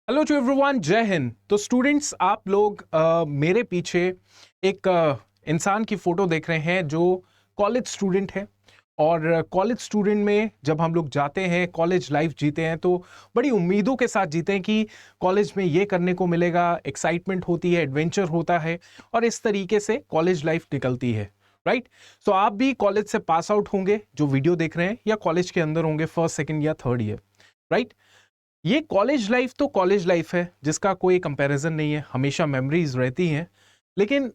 Hello to everyone, जय हिंद। तो students, आप लोग मेरे पीछे एक इंसान की फोटो देख रहे हैं जो कॉलेज स्टूडेंट है। और कॉलेज स्टूडेंट में जब हम लोग जाते हैं, कॉलेज लाइफ जीते हैं, तो बड़ी उम्मीदों के साथ जीते हैं कि कॉलेज में ये करने को मिलेगा, एक्साइटमेंट होती है, एडवेंचर होता है, और इस तरीके से कॉलेज लाइफ निकलती है। राइट। सो आप भी कॉलेज से पास आउट होंगे जो वीडियो देख रहे हैं, या कॉलेज के अंदर होंगे, फर्स्ट सेकेंड या थर्ड ईयर। राइट। ये कॉलेज लाइफ तो कॉलेज लाइफ है जिसका कोई कंपैरिजन नहीं है, हमेशा मेमोरीज रहती हैं। लेकिन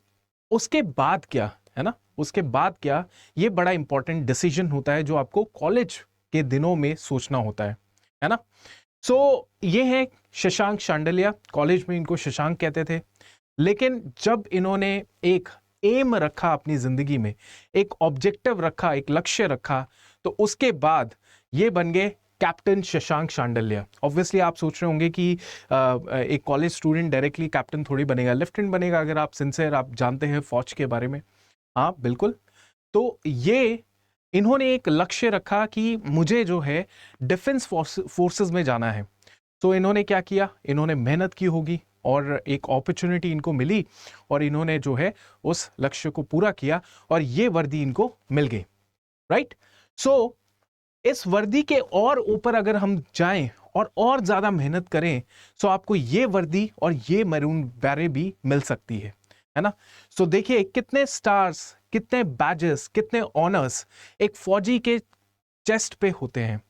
उसके बाद क्या है ना, उसके बाद क्या, ये बड़ा इंपॉर्टेंट डिसीजन होता है जो आपको कॉलेज के दिनों में सोचना होता है ना। सो ये है शशांक शांडिल्य। कॉलेज में इनको शशांक कहते थे, लेकिन जब इन्होंने एक एम रखा अपनी जिंदगी में, एक ऑब्जेक्टिव रखा, एक लक्ष्य रखा, तो उसके बाद ये बन गए कैप्टन शशांक शांडिल्य। ऑब्वियसली आप सोच रहे होंगे कि एक कॉलेज स्टूडेंट डायरेक्टली कैप्टन थोड़ी बनेगा, लेफ्टिनेंट बनेगा, अगर आप सिंसियर, आप जानते हैं फौज के बारे में। हाँ बिल्कुल। तो ये इन्होंने एक लक्ष्य रखा कि मुझे जो है डिफेंस फोर्सेस में जाना है। तो इन्होंने क्या किया, इन्होंने मेहनत की होगी और एक अपॉर्चुनिटी इनको मिली, और इन्होंने जो है उस लक्ष्य को पूरा किया और ये वर्दी इनको मिल गई। राइट। सो इस वर्दी के और ऊपर अगर हम जाएं और ज्यादा मेहनत करें, तो आपको ये वर्दी और ये मैरून बैरे भी मिल सकती है ना। सो देखिए कितने स्टार्स, कितने बैजेस, कितने ऑनर्स एक फौजी के चेस्ट पे होते हैं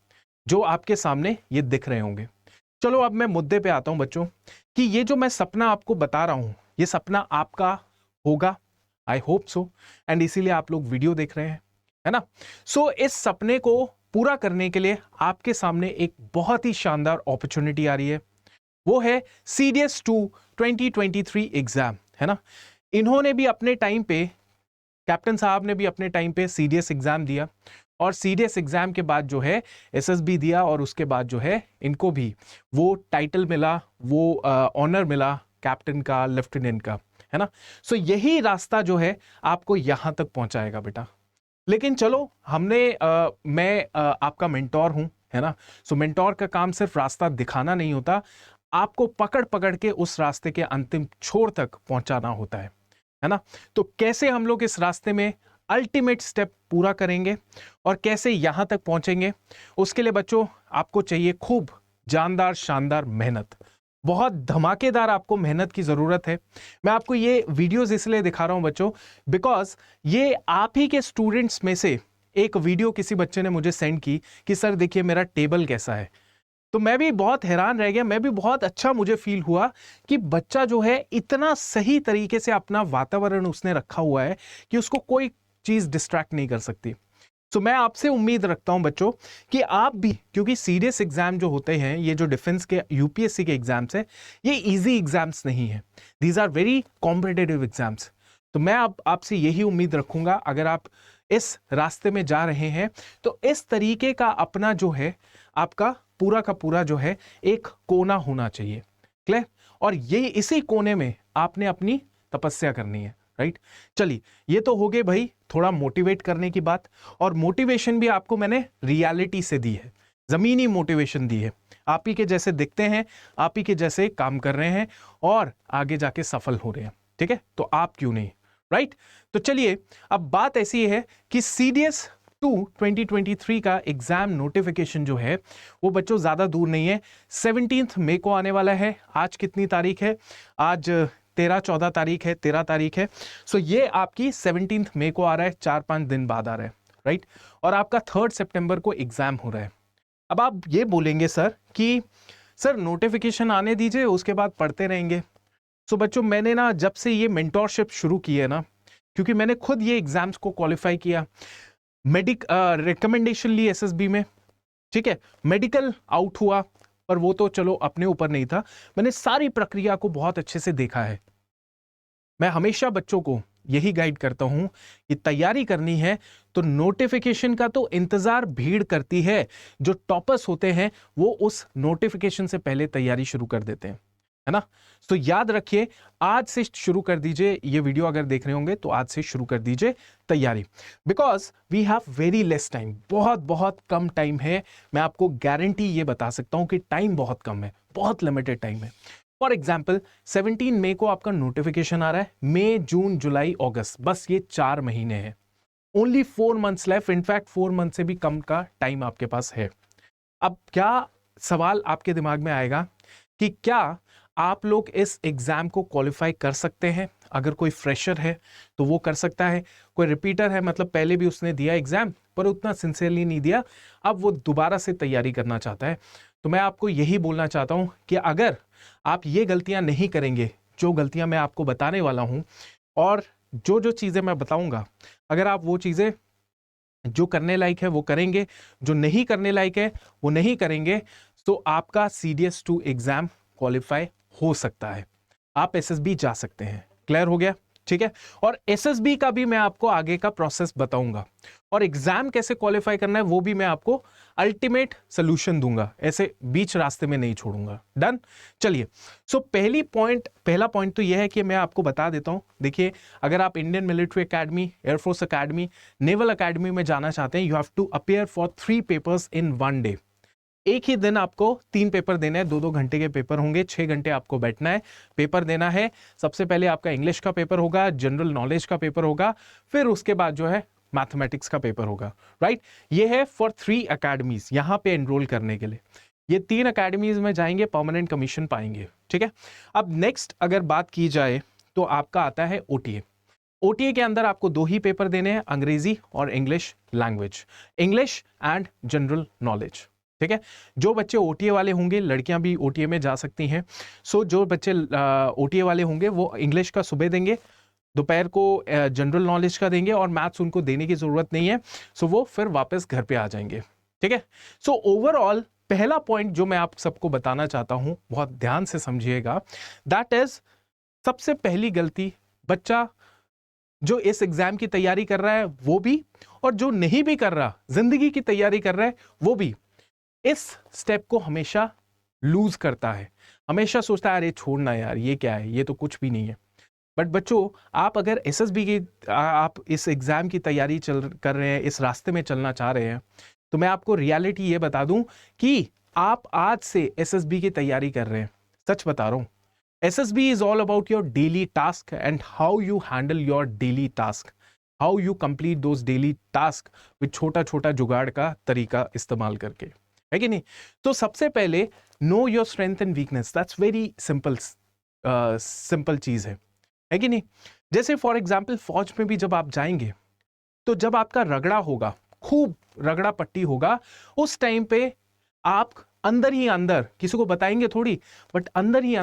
जो आपके सामने ये दिख रहे होंगे। चलो अब मैं मुद्दे पे आता हूं बच्चों, कि ये जो मैं सपना आपको बता रहा हूं, ये सपना आपका होगा, आई होप सो, एंड इसीलिए आप लोग वीडियो देख रहे हैं, है ना। सो इस सपने को पूरा करने के लिए आपके सामने एक बहुत ही शानदार अपॉर्चुनिटी आ रही है, वो है सीडीएस 2 2023 एग्जाम, है ना। इन्होंने भी अपने टाइम पे, कैप्टन साहब ने भी अपने टाइम पे सीडीएस एग्जाम दिया, और सीडीएस एग्जाम के बाद जो है एसएसबी दिया, और उसके बाद जो है इनको भी वो टाइटल मिला, वो ऑनर मिला कैप्टन का, लेफ्टिनेंट का, है ना। सो यही रास्ता जो है आपको यहां तक पहुंचाएगा बेटा। लेकिन चलो, मैं आपका मेंटोर हूं, है ना। सो मेंटोर का काम सिर्फ रास्ता दिखाना नहीं होता, आपको पकड़ पकड़ के उस रास्ते के अंतिम छोर तक पहुंचाना होता है ना। तो कैसे हम लोग इस रास्ते में अल्टीमेट स्टेप पूरा करेंगे और कैसे यहां तक पहुंचेंगे, उसके लिए बच्चों आपको चाहिए खूब जानदार शानदार मेहनत। बहुत धमाकेदार आपको मेहनत की जरूरत है। मैं आपको ये वीडियोस इसलिए दिखा रहा हूं बच्चों, बिकॉज ये आप ही के स्टूडेंट्स में से एक वीडियो किसी बच्चे ने मुझे सेंड की कि सर देखिए मेरा टेबल कैसा है। तो मैं भी बहुत हैरान रह गया, मैं भी बहुत अच्छा मुझे फील हुआ कि बच्चा जो है इतना सही तरीके से अपना वातावरण उसने रखा हुआ है कि उसको कोई चीज डिस्ट्रैक्ट नहीं कर सकती। तो मैं आपसे उम्मीद रखता हूं बच्चों कि आप भी, क्योंकि सीरियस एग्जाम जो होते हैं, ये जो डिफेंस के यूपीएससी के एग्जाम्स हैं, ये इजी एग्जाम्स नहीं है, these are very competitive exams. तो मैं आपसे यही उम्मीद रखूंगा, अगर आप इस रास्ते में जा रहे हैं तो इस तरीके का अपना जो है आपका पूरा का पूरा जो है एक कोना होना चाहिए, क्लियर। और ये इसी कोने में आपने अपनी तपस्या करनी है। राइट। चलिए, ये तो हो गए भाई थोड़ा मोटिवेट करने की बात, और मोटिवेशन भी आपको मैंने रियलिटी से दी है, जमीनी मोटिवेशन दी है। आप ही के जैसे दिखते हैं, आप ही के जैसे काम कर रहे हैं और आगे जाके सफल हो रहे हैं, ठीक है। तो आप क्यों नहीं, राइट। तो चलिए, अब बात ऐसी है कि सीडीएस 2 2023 का एग्जाम नोटिफिकेशन जो है वो बच्चों ज्यादा दूर नहीं है, 17 मई को आने वाला है। आज कितनी तारीख है? आज 13-14 तारीख है, 13 तारीख है। सो ये आपकी 17 मई को आ रहा है, 4-5 दिन बाद आ रहा है, राइट। और आपका 3 सितंबर को एग्जाम हो रहा है। अब आप ये बोलेंगे सर कि सर नोटिफिकेशन आने दीजिए, उसके बाद पढ़ते रहेंगे। सो बच्चों, मैंने ना जब से ये मेंटोरशिप शुरू की है ना, क्योंकि मैंने खुद ये एग्जाम्स को क्वालिफाई किया, रिकमेंडेशन ली एसएसबी में, ठीक है, मेडिकल आउट हुआ, पर वो तो चलो अपने ऊपर नहीं था, मैंने सारी प्रक्रिया को बहुत अच्छे से देखा है। मैं हमेशा बच्चों को यही गाइड करता हूं कि तैयारी करनी है तो नोटिफिकेशन का तो इंतजार भीड़ करती है, जो टॉपर्स होते हैं वो उस नोटिफिकेशन से पहले तैयारी शुरू कर देते हैं। है ना? तो याद रखिए, आज से शुरू कर दीजिए, ये वीडियो अगर देख रहे होंगे तो आज से शुरू कर दीजिए तैयारी, because we have very less time, बहुत बहुत कम टाइम है। मैं आपको गारंटी ये बता सकता हूं कि टाइम बहुत कम है, बहुत लिमिटेड टाइम है। फॉर एग्जाम्पल 17 मई को आपका नोटिफिकेशन आ रहा है, मई, जून, जुलाई, अगस्त, बस ये 4 महीने हैं। Only 4 months left, in fact 4 month से भी कम का टाइम आपके पास है। अब क्या सवाल आपके दिमाग में आएगा कि क्या आप लोग इस एग्जाम को क्वालिफाई कर सकते हैं? अगर कोई फ्रेशर है तो वो कर सकता है, कोई रिपीटर है, मतलब पहले भी उसने दिया एग्जाम पर उतना सिंसियरली नहीं दिया, अब वो दोबारा से तैयारी करना चाहता है, तो मैं आपको यही बोलना चाहता हूं कि अगर आप ये गलतियां नहीं करेंगे, जो गलतियां मैं आपको बताने वाला हूं और जो जो चीजें मैं बताऊंगा, अगर आप वो चीजें जो करने लायक है वो करेंगे, जो नहीं करने लायक है वो नहीं करेंगे, तो आपका CDS 2 एग्जाम क्वालिफाई हो सकता है, आप SSB जा सकते हैं। क्लियर हो गया? ठीक है। और SSB का भी मैं आपको आगे का प्रोसेस बताऊंगा, और एग्जाम कैसे क्वालिफाई करना है वो भी मैं आपको अल्टीमेट सोल्यूशन दूंगा, ऐसे बीच रास्ते में नहीं छोड़ूंगा। डन? चलिए, सो पहला पॉइंट तो यह है कि मैं आपको बता देता हूं। देखिए, अगर आप Indian military academy, air force academy, naval academy में जाना चाहते हैं, you have to appear for 3 papers in 1 day. एक ही दिन आपको 3 पेपर देने हैं, 2-2 घंटे के पेपर होंगे, 6 घंटे आपको बैठना है, पेपर देना है। सबसे पहले आपका इंग्लिश का पेपर होगा, जनरल नॉलेज का पेपर होगा, फिर उसके बाद जो है मैथमेटिक्स का पेपर होगा। राइट? ये है फॉर 3 अकेडमीज, यहां पे एनरोल करने के लिए। ये 3 अकेडमीज में जाएंगे, परमानेंट कमीशन पाएंगे। ठीक है। अब नेक्स्ट अगर बात की जाए तो आपका आता है OTA। OTA के अंदर आपको 2 ही पेपर देने हैं, अंग्रेजी और English language, English and general knowledge. ठीक है। जो बच्चे OTA वाले होंगे, लड़कियां भी OTA में जा सकती हैं, सो जो बच्चे OTA वाले होंगे वो इंग्लिश का सुबह देंगे, दोपहर को जनरल नॉलेज का देंगे, और मैथ्स उनको देने की जरूरत नहीं है, सो वो फिर वापस घर पे आ जाएंगे। ठीक है। सो ओवरऑल पहला पॉइंट जो मैं आप सबको बताना चाहता हूं, बहुत ध्यान से समझिएगा, दैट इज सबसे पहली गलती, बच्चा जो इस एग्जाम की तैयारी कर रहा है वो भी, और जो नहीं भी कर रहा, जिंदगी की तैयारी कर रहा है वो भी, इस स्टेप को हमेशा लूज करता है, हमेशा सोचता है अरे छोड़ना यार, ये क्या है, ये तो कुछ भी नहीं है। बट बच्चों, आप अगर SSB की आप इस एग्जाम की तैयारी कर रहे हैं, इस रास्ते में चलना चाह रहे हैं, तो मैं आपको रियलिटी ये बता दूं कि आप आज से SSB की तैयारी कर रहे हैं। सच बता रहा हूं, SSB is all about your daily task and how you handle your daily task, how you complete those daily task with छोटा छोटा जुगाड़ का तरीका इस्तेमाल करके, है कि नहीं? तो सबसे पहले know your strength and weakness, that's very simple चीज है कि नहीं? जैसे फॉर एग्जाम्पल फौज में भी जब आप जाएंगे, तो जब आपका रगड़ा होगा, खूब रगड़ा पट्टी होगा, उस टाइम पे आप अंदर ही अंदर, किसी को बताएंगे थोड़ी, बट अंदर ही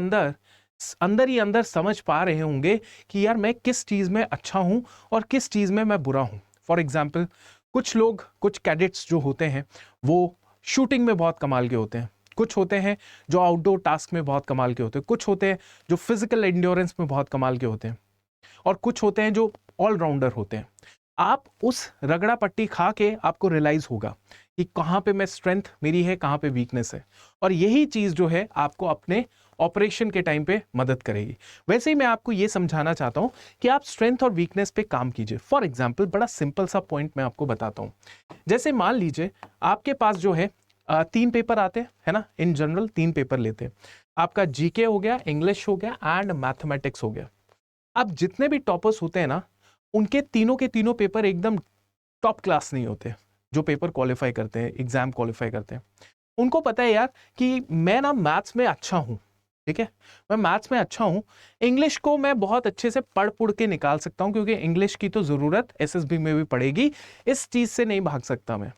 अंदर समझ पा रहे होंगे कि यार मैं किस चीज में अच्छा हूं और किस चीज में मैं बुरा हूं। फॉर एग्जाम्पल कुछ लोग, कुछ कैडेट्स जो होते हैं वो शूटिंग में बहुत कमाल के होते हैं, कुछ होते हैं जो आउटडोर टास्क में बहुत कमाल के होते हैं, कुछ होते हैं जो फिजिकल एंड्योरेंस में बहुत कमाल के होते हैं, और कुछ होते हैं जो ऑलराउंडर होते हैं। आप उस रगड़ा पट्टी खा के आपको रियलाइज होगा कि कहाँ पे मैं स्ट्रेंथ मेरी है, कहाँ पे वीकनेस है, और यही चीज जो है आपको अपने ऑपरेशन के टाइम पे मदद करेगी। वैसे ही मैं आपको ये समझाना चाहता हूं कि आप स्ट्रेंथ और वीकनेस पे काम कीजिए। फॉर एग्जाम्पल बड़ा सिंपल सा पॉइंट मैं आपको बताता हूं। जैसे मान लीजिए आपके पास जो है 3 पेपर आते हैं, है ना, इन जनरल 3 पेपर लेते हैं। आपका GK हो गया, इंग्लिश हो गया एंड मैथमेटिक्स हो गया। अब जितने भी टॉपर्स होते हैं ना, उनके तीनों के तीनों पेपर एकदम टॉप क्लास नहीं होते। जो पेपर क्वालिफाई करते हैं, एग्जाम क्वालिफाई करते हैं, उनको पता है यार कि मैं ना मैथ्स में अच्छा हूं, ठीक है, मैं मैथ्स में अच्छा हूं, इंग्लिश को मैं बहुत अच्छे से पढ़ के निकाल सकता हूं, क्योंकि इंग्लिश की तो जरूरत SSB में भी पड़ेगी, इस चीज से नहीं भाग सकता मैं।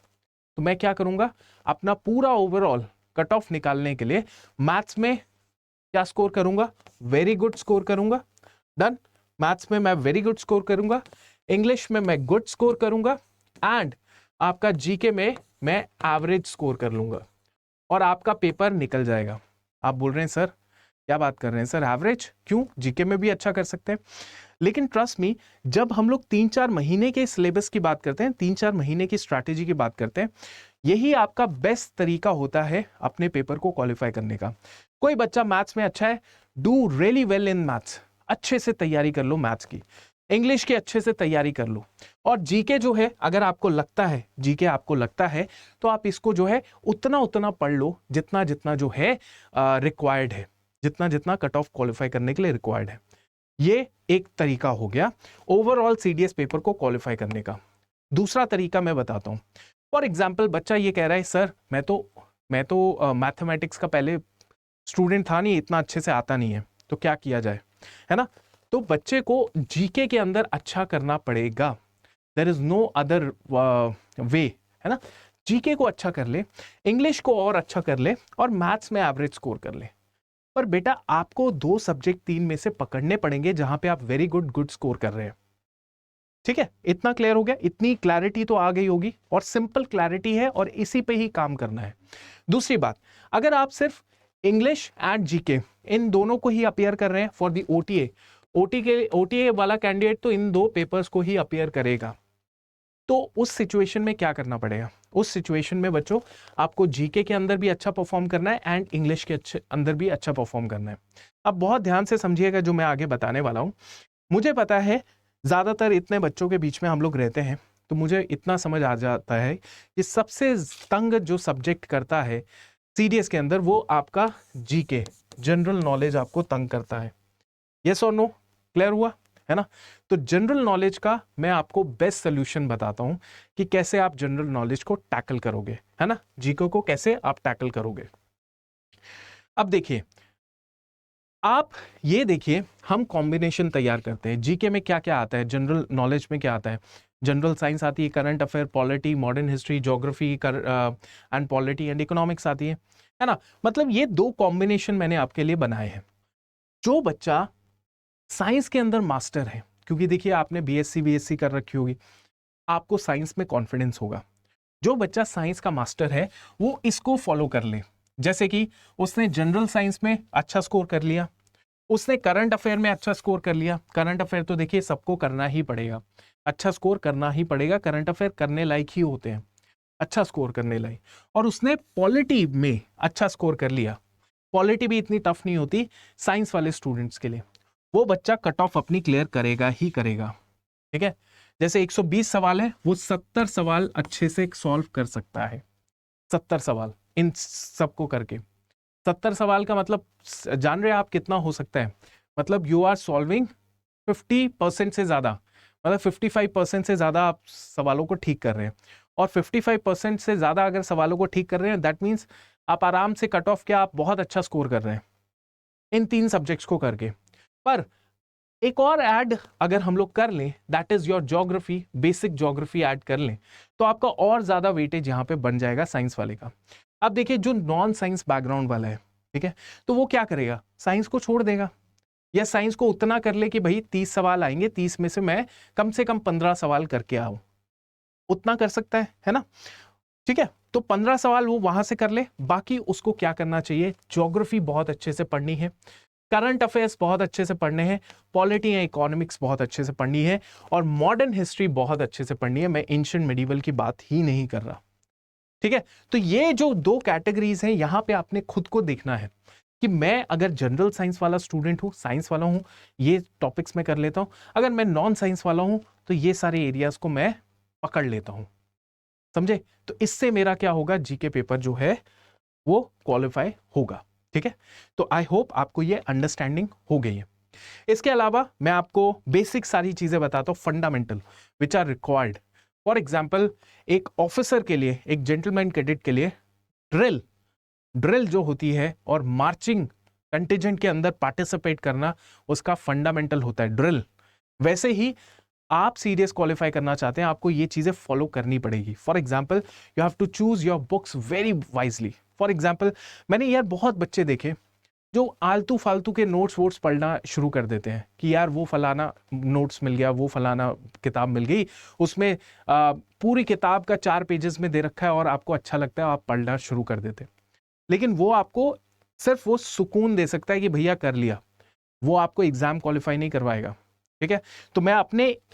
तो मैं क्या करूंगा, अपना पूरा ओवरऑल कट ऑफ निकालने के लिए मैथ्स में क्या स्कोर करूंगा, वेरी गुड स्कोर करूंगा। डन। मैथ्स में मैं वेरी गुड स्कोर करूंगा, इंग्लिश में मैं गुड स्कोर करूंगा, एंड आपका GK में मैं एवरेज स्कोर कर लूंगा, और आपका पेपर निकल जाएगा। आप बोल रहे हैं सर क्या बात कर रहे हैं सर, एवरेज क्यों, GK में भी अच्छा कर सकते हैं। लेकिन ट्रस्ट मी, जब हम लोग 3-4 महीने के सिलेबस की बात करते हैं, 3-4 महीने की स्ट्रैटेजी की बात करते हैं, यही आपका बेस्ट तरीका होता है अपने पेपर को क्वालिफाई करने का। कोई बच्चा मैथ्स में अच्छा है, do really well in maths, अच्छे से तैयारी कर लो मैथ्स की, इंग्लिश की अच्छे से तैयारी कर लो, और जीके जो है अगर आपको लगता है, जीके आपको लगता है तो आप इसको जो है उतना उतना पढ़ लो जितना जितना जो है रिक्वायर्ड है, जितना जितना कट ऑफ क्वालिफाई करने के लिए रिक्वायर्ड है। ये एक तरीका हो गया ओवरऑल सीडीएस पेपर को क्वालिफाई करने का। दूसरा तरीका मैं बताता हूं। फॉर एग्जाम्पल बच्चा ये कह रहा है सर मैं तो मैथमेटिक्स का पहले स्टूडेंट था नहीं, इतना अच्छे से आता नहीं है, तो क्या किया जाए, है ना। तो बच्चे को जीके के अंदर अच्छा करना पड़ेगा, there is no other way, है ना। जीके को अच्छा कर ले, इंग्लिश को और अच्छा कर ले, और मैथ्स में एवरेज स्कोर कर ले। पर बेटा आपको 2 सब्जेक्ट 3 में से पकड़ने पड़ेंगे जहां पे आप वेरी गुड स्कोर कर रहे हैं। ठीक है, इतना क्लियर हो गया, इतनी क्लैरिटी तो आ गई होगी, और सिंपल क्लैरिटी है और इसी पे ही काम करना है। दूसरी बात, अगर आप सिर्फ इंग्लिश एंड जीके इन दोनों को ही अपियर कर रहे हैं फॉर दी ओटीए, ओटीए वाला कैंडिडेट तो इन 2 पेपर्स को ही अपियर करेगा, तो उस सिचुएशन में क्या करना पड़ेगा? उस सिचुएशन में बच्चों आपको जीके के अंदर भी अच्छा परफॉर्म करना है एंड इंग्लिश के अंदर भी अच्छा परफॉर्म करना है। अब बहुत ध्यान से समझिएगा जो मैं आगे बताने वाला हूं। मुझे पता है ज्यादातर इतने बच्चों के बीच में हम लोग रहते हैं, तो मुझे इतना समझ आ जाता है कि सबसे तंग जो सब्जेक्ट करता है सीडीएस के अंदर वो आपका जीके, जनरल नॉलेज आपको तंग करता है। यस और नो, क्लियर हुआ है ना। तो जनरल नॉलेज का मैं आपको बेस्ट सोल्यूशन बताता हूं कि कैसे आप जनरल नॉलेज को टैकल करोगे, है ना, जीके को कैसे आप टैकल करोगे। अब देखिए, आप ये देखिए, हम कॉम्बिनेशन तैयार करते हैं। जीके में क्या क्या आता है, जनरल नॉलेज में क्या आता है, जनरल साइंस आती है, current affair, polity, modern history, geography and polity and economics आती है ना। मतलब ये 2 कॉम्बिनेशन मैंने आपके लिए बनाए हैं। जो बच्चा साइंस के अंदर मास्टर है, क्योंकि देखिए आपने बीएससी कर रखी होगी, आपको साइंस में कॉन्फिडेंस होगा। जो बच्चा साइंस का मास्टर है वो इसको फॉलो कर ले, जैसे कि उसने जनरल साइंस में अच्छा स्कोर कर लिया, उसने करंट अफेयर में अच्छा स्कोर कर लिया। करंट अफेयर तो देखिए सबको करना ही पड़ेगा, अच्छा स्कोर करना ही पड़ेगा, करंट अफेयर करने लायक ही होते हैं, अच्छा स्कोर करने लायक। और उसने पॉलिटी में अच्छा स्कोर कर लिया, पॉलिटी भी इतनी टफ नहीं होती साइंस वाले स्टूडेंट्स के लिए, वो बच्चा कट ऑफ अपनी क्लियर करेगा ही करेगा। ठीक है, जैसे 120 सवाल है, वो 70 सवाल अच्छे से सॉल्व कर सकता है। 70 सवाल इन सबको करके, 70 सवाल का मतलब जान रहे हैं आप कितना हो सकता है? मतलब यू आर सॉल्विंग 50% से ज्यादा, मतलब 55% से ज्यादा आप सवालों को ठीक कर रहे हैं। और 55% से ज्यादा अगर सवालों को ठीक कर रहे हैं, दैट मीन्स आप आराम से कट ऑफ क्या, आप बहुत अच्छा स्कोर कर रहे हैं इन 3 सब्जेक्ट्स को करके। पर एक और ऐड अगर हम लोग कर लें, that is your geography, basic geography add कर लें, तो आपका और ज्यादा वेटेज यहां पे बन जाएगा साइंस वाले का। अब देखिए, जो नॉन साइंस बैकग्राउंड वाला है, ठीक है, तो वो क्या करेगा, साइंस को छोड़ देगा, या साइंस को उतना कर ले कि भाई 30 सवाल आएंगे, 30 में से मैं कम से कम 15 सवाल करके आऊं, उतना कर सकता है ना। ठीक है, तो 15 सवाल वो वहां से कर ले। बाकी उसको क्या करना चाहिए, ज्योग्राफी बहुत अच्छे से पढ़नी है, करंट अफेयर्स बहुत अच्छे से पढ़ने हैं, पॉलिटी या इकोनॉमिक्स बहुत अच्छे से पढ़नी है, और मॉडर्न हिस्ट्री बहुत अच्छे से पढ़नी है। मैं एंशिएंट मेडिवल की बात ही नहीं कर रहा। ठीक है, तो ये जो 2 कैटेगरीज हैं, यहां पे आपने खुद को देखना है कि मैं अगर जनरल साइंस वाला स्टूडेंट हूं, साइंस वाला हूं, ये टॉपिक्स में कर लेता हूं। अगर मैं नॉन साइंस वाला हूं तो ये सारे एरियाज को मैं पकड़ लेता हूं, समझे। तो इससे मेरा क्या होगा, जीके पेपर जो है वो क्वालिफाई होगा। ठीक है, तो आई होप आपको ये अंडरस्टैंडिंग हो गई है। इसके अलावा मैं आपको बेसिक सारी चीजें बताता हूं, fundamental which are required. For example, एक ऑफिसर के लिए, एक जेंटलमैन कैडेट के लिए ड्रिल जो होती है और मार्चिंग कंटिजेंट के अंदर पार्टिसिपेट करना, उसका फंडामेंटल होता है ड्रिल। वैसे ही आप सीडीएस क्वालिफाई करना चाहते हैं, आपको ये चीजें फॉलो करनी पड़ेगी। For example, you have to choose your books very wisely. For example, मैंने यार बहुत बच्चे देखे जो आलतू फालतू के नोट्स वोट्स पढ़ना शुरू कर देते हैं कि यार वो फलाना नोट्स मिल गया, वो फलाना किताब मिल गई, उसमें पूरी किताब का 4 पेजेस में दे रखा है और आपको अच्छा लगता है, आप पढ़ना शुरू कर देते। लेकिन वो आपको सिर्फ वो सुकून दे सकता है कि भैया कर लिया, वो आपको एग्जाम क्वालिफाई नहीं करवाएगा। ठीक है, तो मैं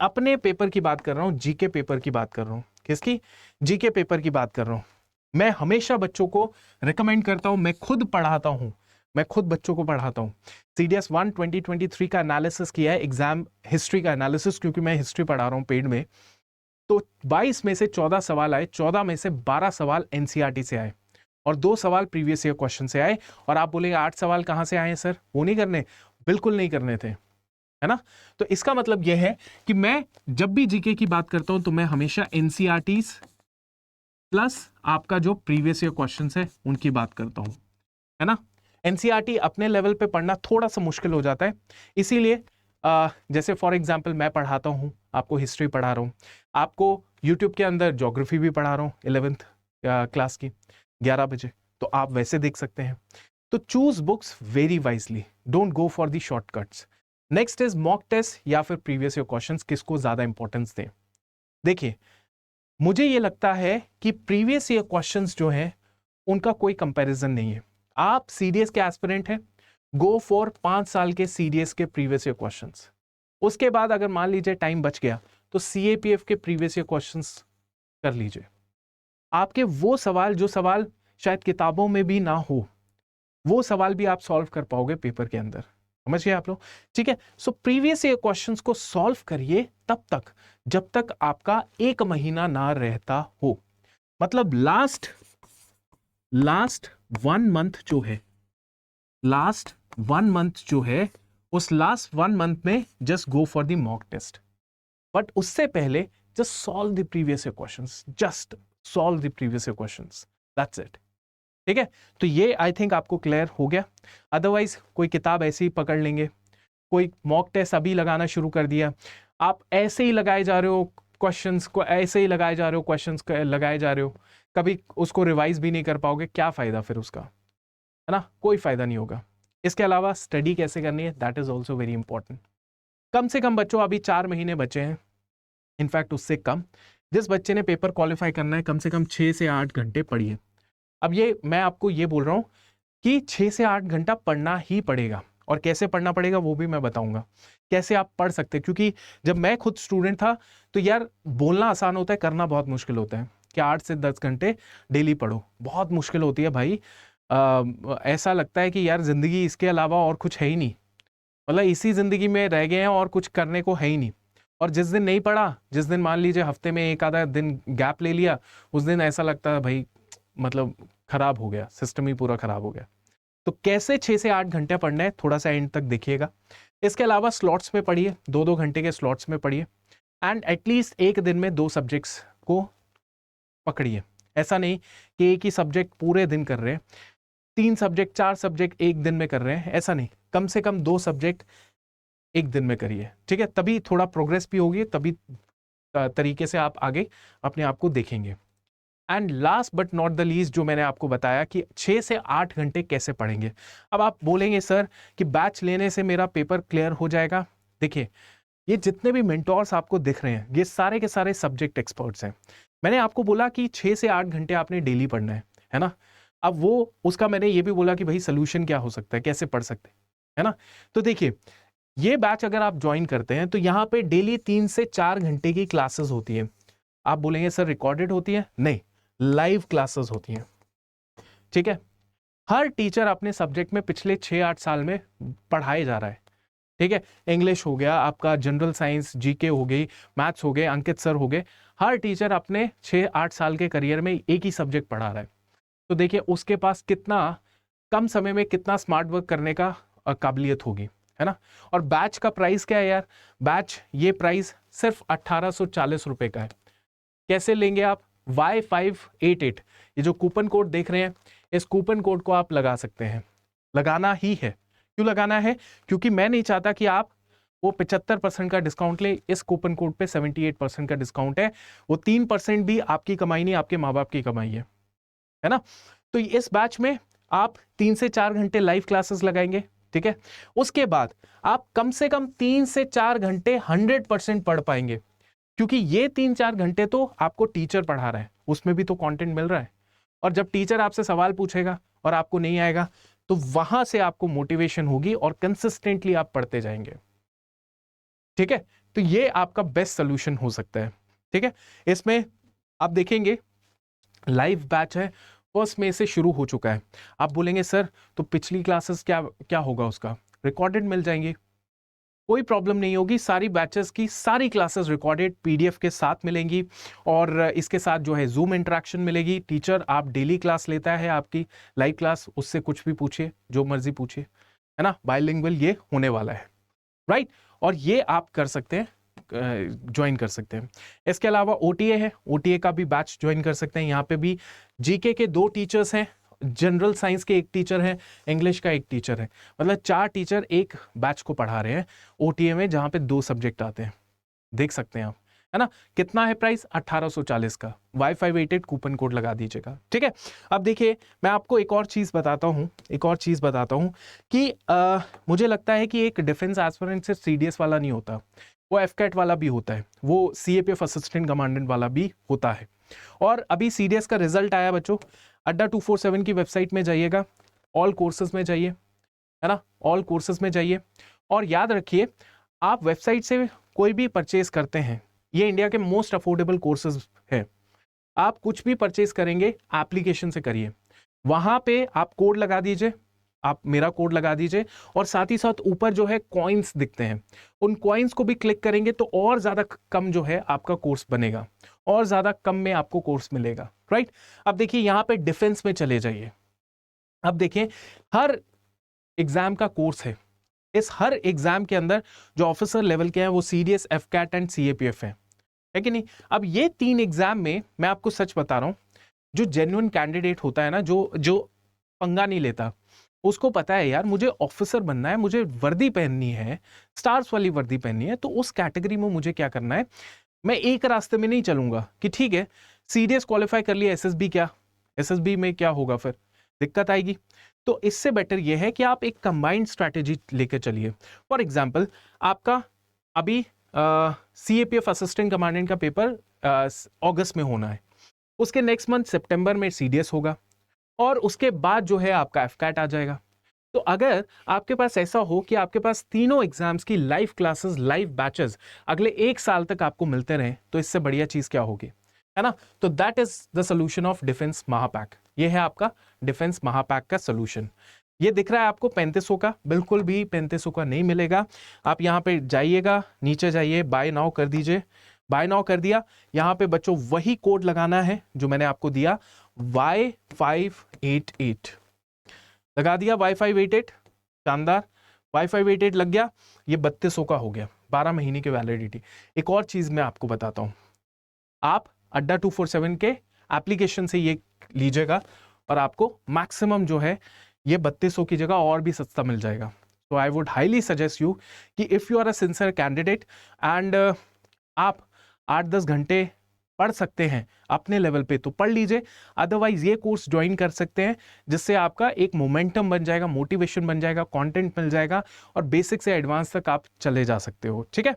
अपने पेपर की बात कर रहा हूं, जीके पेपर की बात कर रहा हूं। किसकी? जीके पेपर की बात कर रहा हूं। मैं हमेशा बच्चों को रिकमेंड करता हूं, मैं खुद पढ़ाता हूं, मैं खुद बच्चों को पढ़ाता हूँ। CDS 1 2023 का एनालिसिस किया है, एग्जाम हिस्ट्री का एनालिसिस, क्योंकि मैं हिस्ट्री पढ़ा रहा हूँ पेड में। तो 22 में से 14 सवाल आए, 14 में से 12 सवाल NCERT से आए और 2 सवाल प्रीवियस ईयर क्वेश्चन से आए। और आप बोलेंगे 8 सवाल कहाँ से आए हैं सर? वो नहीं करने, बिल्कुल नहीं करने थे, है ना। तो इसका मतलब यह है कि मैं जब भी जीके की बात करता हूं तो मैं हमेशा NCERTs प्लस आपका जो प्रीवियस ईयर क्वेश्चंस है उनकी बात करता हूं, है ना। NCERT अपने लेवल पे पढ़ना थोड़ा सा मुश्किल हो जाता है, इसीलिए जैसे फॉर एग्जांपल मैं पढ़ाता हूं, आपको हिस्ट्री पढ़ा रहा हूं, आपको यूट्यूब के अंदर ज्योग्राफी भी पढ़ा रहा हूं 11th क्लास की 11 बजे, तो आप वैसे देख सकते हैं। तो choose books very wisely, don't go for the shortcuts. Next is mock test या फिर प्रीवियस ईयर क्वेश्चंस, किसको ज्यादा इंपॉर्टेंस दें? देखिए, मुझे ये लगता है कि प्रीवियस ईयर क्वेश्चंस जो हैं उनका कोई कंपैरिजन नहीं है। आप CDS के एस्पिरेंट हैं, गो फॉर 5 साल के CDS के प्रीवियस ईयर क्वेश्चंस। उसके बाद अगर मान लीजिए टाइम बच गया तो CAPF के प्रीवियस ईयर क्वेश्चंस कर लीजिए। आपके वो सवाल जो सवाल शायद किताबों में भी ना हो, वो सवाल भी आप सॉल्व कर पाओगे पेपर के अंदर। समझ गए आप लोग? ठीक है। सो प्रीवियस ईयर क्वेश्चंस को सॉल्व करिए तब तक जब तक आपका 1 महीना ना रहता हो। मतलब लास्ट 1 मंथ जो है, लास्ट 1 मंथ जो है, उस लास्ट 1 मंथ में just go for the mock test. But उससे पहले just solve the previous year questions, just solve the previous year questions, that's it. ठीक है। तो ये आई थिंक आपको क्लियर हो गया। अदरवाइज कोई किताब ऐसे ही पकड़ लेंगे, कोई मॉक टेस्ट अभी लगाना शुरू कर दिया, आप ऐसे ही लगाए जा रहे हो क्वेश्चंस को, ऐसे ही लगाए जा रहे हो क्वेश्चंस लगाए जा रहे हो, कभी उसको रिवाइज भी नहीं कर पाओगे, क्या फायदा फिर उसका, है ना। कोई फायदा नहीं होगा। इसके अलावा स्टडी कैसे करनी है, that is also very important. कम से कम बच्चों अभी 4 महीने बचे हैं, इनफैक्ट उससे कम। जिस बच्चे ने पेपर क्वालिफाई करना है कम से कम 6 से 8 घंटे पढ़िए। अब ये मैं आपको ये बोल रहा हूं कि 6 से 8 घंटा पढ़ना ही पड़ेगा, और कैसे पढ़ना पड़ेगा वो भी मैं बताऊंगा, कैसे आप पढ़ सकते हैं। क्योंकि जब मैं खुद स्टूडेंट था तो यार बोलना आसान होता है, करना बहुत मुश्किल होता है कि 8 से 10 घंटे डेली पढ़ो, बहुत मुश्किल होती है भाई। ऐसा लगता है कि यार जिंदगी इसके अलावा और कुछ है ही नहीं, मतलब इसी जिंदगी में रह गए हैं और कुछ करने को है ही नहीं। और जिस दिन नहीं पढ़ा, जिस दिन मान लीजिए हफ्ते में एक आधा दिन गैप ले लिया, उस दिन ऐसा लगता है भाई मतलब खराब हो गया, सिस्टम ही पूरा खराब हो गया। तो कैसे 6 से 8 घंटे पढ़ना है, थोड़ा सा एंड तक देखिएगा। इसके अलावा स्लॉट्स में पढ़िए, 2-2 घंटे के स्लॉट्स में पढ़िए, एंड एटलीस्ट एक दिन में 2 सब्जेक्ट्स को पकड़िए। ऐसा नहीं कि एक ही सब्जेक्ट पूरे दिन कर रहे हैं, 3 सब्जेक्ट 4 सब्जेक्ट एक दिन में कर रहे हैं, ऐसा नहीं, कम से कम 2 सब्जेक्ट एक दिन में करिए। ठीक है, तभी थोड़ा प्रोग्रेस भी होगी, तभी तरीके से आप आगे अपने आप को देखेंगे। And last but not the least, जो मैंने आपको बताया कि 6 से 8 घंटे कैसे पढ़ेंगे। अब आप बोलेंगे सर कि बैच लेने से मेरा पेपर क्लियर हो जाएगा। देखिए, ये जितने भी मेंटोर्स आपको दिख रहे हैं ये सारे के सारे सब्जेक्ट एक्सपर्ट्स हैं। मैंने आपको बोला कि 6 से 8 घंटे आपने डेली पढ़ना है ना। अब वो उसका मैंने ये भी बोला कि भाई सोल्यूशन क्या हो सकता है, कैसे पढ़ सकते हैं, है ना। तो देखिए, ये बैच अगर आप ज्वाइन करते हैं तो यहाँ पे डेली 3 से 4 घंटे की क्लासेस होती है। आप बोलेंगे सर रिकॉर्डेड होती है? नहीं, लाइव क्लासेस होती हैं। ठीक है, हर टीचर अपने सब्जेक्ट में पिछले 6-8 साल में पढ़ाए जा रहा है। ठीक है, इंग्लिश हो गया आपका, जनरल साइंस, जीके हो गई, मैथ्स हो गए, अंकित सर हो गए, हर टीचर अपने 6-8 साल के करियर में एक ही सब्जेक्ट पढ़ा रहा है। तो देखिए उसके पास कितना कम समय में कितना स्मार्ट वर्क करने का काबिलियत होगी, है ना। और बैच का प्राइस क्या है यार? बैच ये प्राइस सिर्फ 1840 रुपए का है। कैसे लेंगे आप? Y588, ये जो कूपन कोड देख रहे हैं, इस कूपन कोड को आप लगा सकते हैं, लगाना ही है। क्यों लगाना है? क्योंकि मैं नहीं चाहता कि आप वो 75% का डिस्काउंट ले, इस कूपन कोड पे 78% का डिस्काउंट है। वो 3% भी आपकी कमाई नहीं, आपके माँ बाप की कमाई है ना। तो इस बैच में आप 3 से 4 घंटे लाइव क्लासेस लगाएंगे। ठीक है, उसके बाद आप कम से कम 3 से 4 घंटे 100% पढ़ पाएंगे, क्योंकि ये 3-4 घंटे तो आपको टीचर पढ़ा रहा है, उसमें भी तो कंटेंट मिल रहा है। और जब टीचर आपसे सवाल पूछेगा और आपको नहीं आएगा तो वहां से आपको मोटिवेशन होगी और कंसिस्टेंटली आप पढ़ते जाएंगे। ठीक है, तो ये आपका बेस्ट सोल्यूशन हो सकता है। ठीक है, इसमें आप देखेंगे लाइव बैच है, 1 मई से शुरू हो चुका है। आप बोलेंगे सर तो पिछली क्लासेस क्या क्या होगा, उसका रिकॉर्डेड मिल जाएंगे, कोई प्रॉब्लम नहीं होगी। सारी बैचेस की सारी क्लासेस रिकॉर्डेड पीडीएफ के साथ मिलेंगी और इसके साथ जो है जूम इंटरेक्शन मिलेगी। टीचर आप डेली क्लास लेता है आपकी लाइव क्लास, उससे कुछ भी पूछिए, जो मर्जी पूछिए, है ना। बाइलिंगुअल ये होने वाला है, राइट। और ये आप कर सकते हैं, ज्वाइन कर सकते हैं। इसके अलावा ओटीए है, ओटीए का भी बैच ज्वाइन कर सकते हैं। यहाँ पे भी जीके के 2 टीचर्स हैं, जनरल साइंस के 1 टीचर है, इंग्लिश का 1 टीचर है, मतलब 4 टीचर एक बैच को पढ़ा रहे हैं ओटीए में, जहां पे 2 सब्जेक्ट आते हैं। देख सकते हैं आप, है ना। कितना है प्राइस? 1840 का। वाईफाई वेटेड कूपन कोड लगा दीजिएगा, ठीक है। अब देखिए मैं आपको एक और चीज बताता हूं कि मुझे लगता है कि एक डिफेंस एस्पिरेंट सिर्फ सीडीएस वाला नहीं होता, वो एफकैट वाला भी होता है, वो सीएपीएफ असिस्टेंट कमांडेंट वाला भी होता है। और अभी सीडीएस का रिजल्ट आया बच्चों, अड्डा 247 की वेबसाइट में जाइएगा, ऑल कोर्सेज में जाइए, है ना, ऑल कोर्सेज में जाइए। और याद रखिए आप वेबसाइट से कोई भी परचेज करते हैं, ये इंडिया के मोस्ट अफोर्डेबल कोर्सेज है। आप कुछ भी परचेज करेंगे एप्लीकेशन से करिए, वहां पे आप कोड लगा दीजिए, आप मेरा कोड लगा दीजिए, और साथ ही साथ ऊपर जो है कॉइन्स दिखते हैं, उन कॉइन्स को भी क्लिक करेंगे तो और ज्यादा कम जो है आपका कोर्स बनेगा, और ज्यादा कम में आपको कोर्स मिलेगा, राइट। अब देखिए यहाँ पे डिफेंस में चले जाइए। अब देखिए हर एग्जाम का कोर्स है, इस हर एग्जाम के अंदर जो ऑफिसर लेवल के हैं वो सीडीएस, एफकैट एंड सीएपीएफ है कि नहीं। अब ये 3 एग्जाम में मैं आपको सच बता रहा हूं, जो जेन्युइन कैंडिडेट होता है ना, जो पंगा नहीं लेता, उसको पता है यार मुझे ऑफिसर बनना है, मुझे वर्दी पहननी है, स्टार्स वाली वर्दी पहननी है, तो उस कैटेगरी में मुझे क्या करना है, मैं एक रास्ते में नहीं चलूंगा कि ठीक है सीडीएस क्वालिफाई कर लिया, एसएसबी क्या, एसएसबी में क्या होगा, फिर दिक्कत आएगी। तो इससे बेटर यह है कि आप एक कंबाइंड स्ट्रैटेजी लेकर चलिए। फॉर एग्जांपल आपका अभी सीएपीएफ असिस्टेंट कमांडेंट का पेपर अगस्त में होना है, उसके नेक्स्ट मंथ सितंबर में सीडीएस होगा, और उसके बाद जो है आपका एफकैट आ जाएगा। तो अगर आपके पास ऐसा हो कि आपके पास तीनों एग्जाम्स की लाइव क्लासेस, लाइव बैचेस अगले 1 साल तक आपको मिलते रहे, तो इससे बढ़िया चीज क्या होगी, है ना। तो that is the solution of defence महापैक। ये है आपका डिफेंस महापैक का सोल्यूशन। ये दिख रहा है आपको 3500 का, बिल्कुल भी 3500 का नहीं मिलेगा। आप यहाँ पे जाइएगा, नीचे जाइए, बाय नाउ कर दीजिए। बाय नाउ कर दिया, यहाँ पे बच्चों वही कोड लगाना है जो मैंने आपको दिया, Y588 लगा दिया, Y588, शानदार, Y588 लग गया। ये 3200 का हो गया, 12 महीने की वैलिडिटी। एक और चीज मैं आपको बताता हूं, आप अड्डा 247 के एप्लीकेशन से ये लीजिएगा और आपको मैक्सिमम जो है ये 3200 की जगह और भी सस्ता मिल जाएगा। तो I would highly suggest you कि if you are a sincere candidate and आप 8-10 घंटे पढ़ सकते हैं अपने लेवल पे तो पढ़ लीजिए, अदरवाइज ये कोर्स ज्वाइन कर सकते हैं, जिससे आपका एक मोमेंटम बन जाएगा, मोटिवेशन बन जाएगा, कंटेंट मिल जाएगा, और बेसिक से एडवांस तक आप चले जा सकते हो, ठीक है।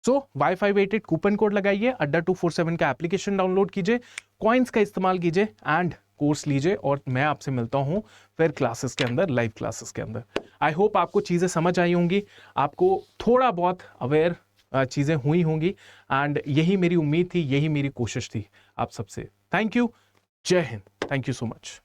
सो Y588 कूपन कोड लगाइए, अड्डा 247 का एप्लीकेशन डाउनलोड कीजिए, कॉइन्स का इस्तेमाल कीजिए एंड कोर्स लीजिए, और मैं आपसे मिलता हूं फिर क्लासेस के अंदर, लाइव क्लासेस के अंदर। आई होप आपको चीजें समझ आई होंगी, आपको थोड़ा बहुत अवेयर चीजें हुई होंगी, एंड यही मेरी उम्मीद थी, यही मेरी कोशिश थी आप सबसे। थैंक यू, जय Hind, thank you so much.